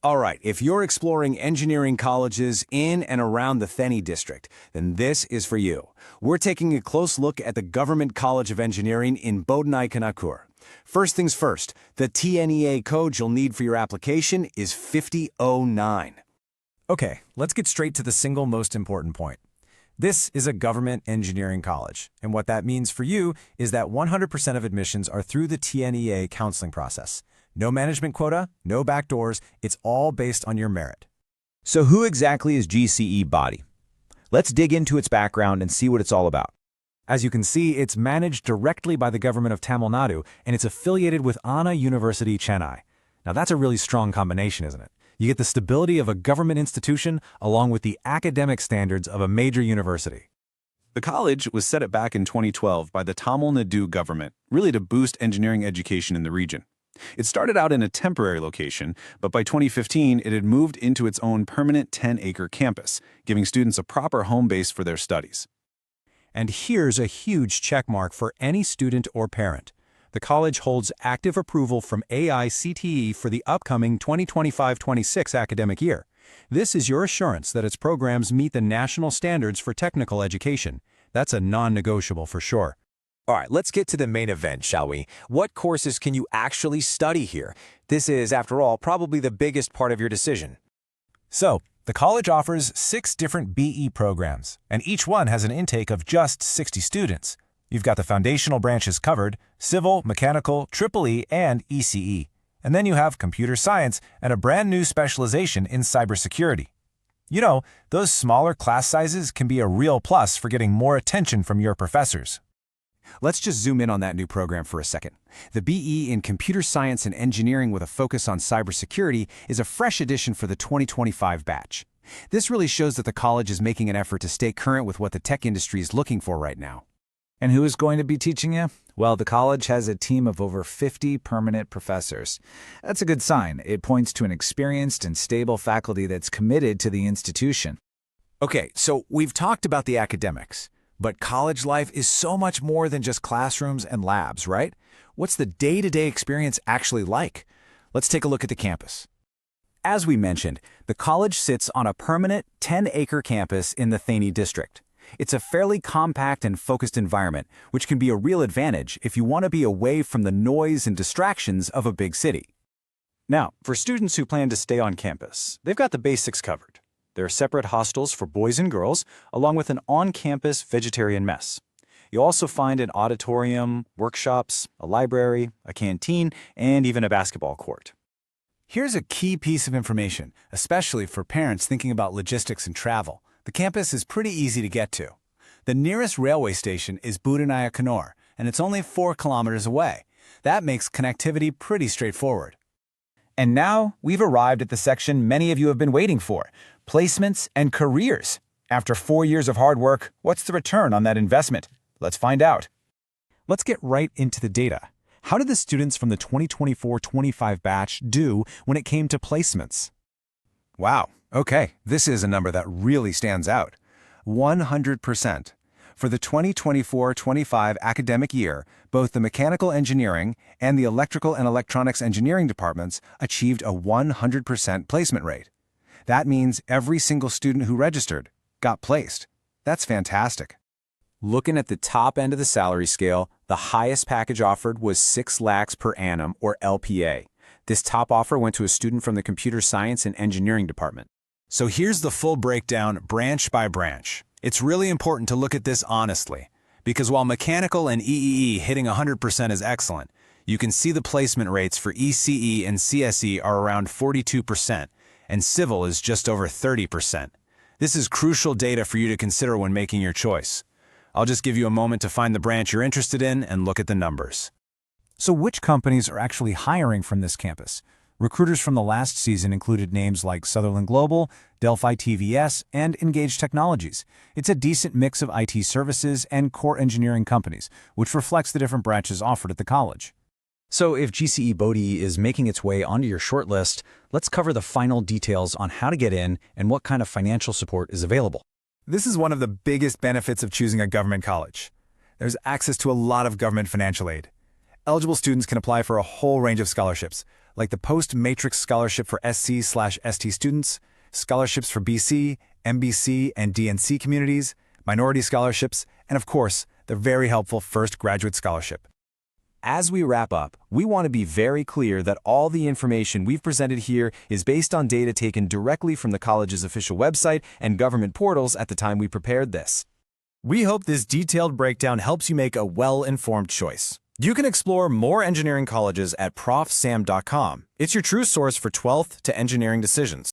All right, if you're exploring engineering colleges in and around the Theni district, then this is for you. We're taking a close look at the Government College of Engineering in Bodinayakkanur. First things first, the TNEA Code you'll need for your application is 5009. Okay, let's get straight to the single most important point. This is a government engineering college, and what that means for you is that 100% of admissions are through the TNEA counseling process. No management quota, no backdoors, it's all based on your merit. So who exactly is GCE Bodi? Let's dig into its background and see what it's all about. As you can see, it's managed directly by the government of Tamil Nadu, and it's affiliated with Anna University, Chennai. Now that's a really strong combination, isn't it? You get the stability of a government institution along with the academic standards of a major university. The college was set up back in 2012 by the Tamil Nadu government, really to boost engineering education in the region. It started out in a temporary location, but by 2015 it had moved into its own permanent 10-acre campus, giving students a proper home base for their studies. And here's a huge checkmark for any student or parent. The college holds active approval from AICTE for the upcoming 2025-26 academic year. This is your assurance that its programs meet the national standards for technical education. That's a non-negotiable for sure. All right, let's get to the main event, shall we? What courses can you actually study here? This is, after all, probably the biggest part of your decision. So, the college offers 6 different BE programs, and each one has an intake of just 60 students. You've got the foundational branches covered: civil, mechanical, EEE, and ECE. And then you have computer science and a brand new specialization in cybersecurity. You know, those smaller class sizes can be a real plus for getting more attention from your professors. Let's just zoom in on that new program for a second. The BE in Computer Science and Engineering with a focus on cybersecurity is a fresh addition for the 2025 batch. This really shows that the college is making an effort to stay current with what the tech industry is looking for right now. And who is going to be teaching you? Well, the college has a team of over 50 permanent professors. That's a good sign. It points to an experienced and stable faculty that's committed to the institution. Okay, so we've talked about the academics. But college life is so much more than just classrooms and labs, right? What's the day-to-day experience actually like? Let's take a look at the campus. As we mentioned, the college sits on a permanent 10-acre campus in the Theni district. It's a fairly compact and focused environment, which can be a real advantage if you want to be away from the noise and distractions of a big city. Now, for students who plan to stay on campus, they've got the basics covered. There are separate hostels for boys and girls, along with an on-campus vegetarian mess. You'll also find an auditorium, workshops, a library, a canteen, and even a basketball court. Here's a key piece of information, especially for parents thinking about logistics and travel. The campus is pretty easy to get to. The nearest railway station is Bodinayakanur, and it's only 4 kilometers away. That makes connectivity pretty straightforward. And now we've arrived at the section many of you have been waiting for: placements and careers. After 4 years of hard work, what's the return on that investment? Let's find out. Let's get right into the data. How did the students from the 2024-25 batch do when it came to placements? Wow, okay, this is a number that really stands out. 100%. For the 2024-25 academic year, both the Mechanical Engineering and the Electrical and Electronics Engineering departments achieved a 100% placement rate. That means every single student who registered got placed. That's fantastic. Looking at the top end of the salary scale, the highest package offered was 6 lakhs per annum, or LPA. This top offer went to a student from the Computer Science and Engineering department. So here's the full breakdown branch by branch. It's really important to look at this honestly, because while mechanical and EEE hitting 100% is excellent, you can see the placement rates for ECE and CSE are around 42%, and civil is just over 30%. This is crucial data for you to consider when making your choice. I'll just give you a moment to find the branch you're interested in and look at the numbers. So which companies are actually hiring from this campus? Recruiters from the last season included names like Sutherland Global, Delphi TVS, and Engage Technologies. It's a decent mix of IT services and core engineering companies, which reflects the different branches offered at the college. So if GCE Bodi is making its way onto your shortlist, let's cover the final details on how to get in and what kind of financial support is available. This is one of the biggest benefits of choosing a government college. There's access to a lot of government financial aid. Eligible students can apply for a whole range of scholarships, like the Post-Matrix Scholarship for SC/ST students, scholarships for BC, MBC, and DNC communities, minority scholarships, and of course, the very helpful First Graduate Scholarship. As we wrap up, we want to be very clear that all the information we've presented here is based on data taken directly from the college's official website and government portals at the time we prepared this. We hope this detailed breakdown helps you make a well-informed choice. You can explore more engineering colleges at profsam.com. It's your true source for 12th to engineering decisions.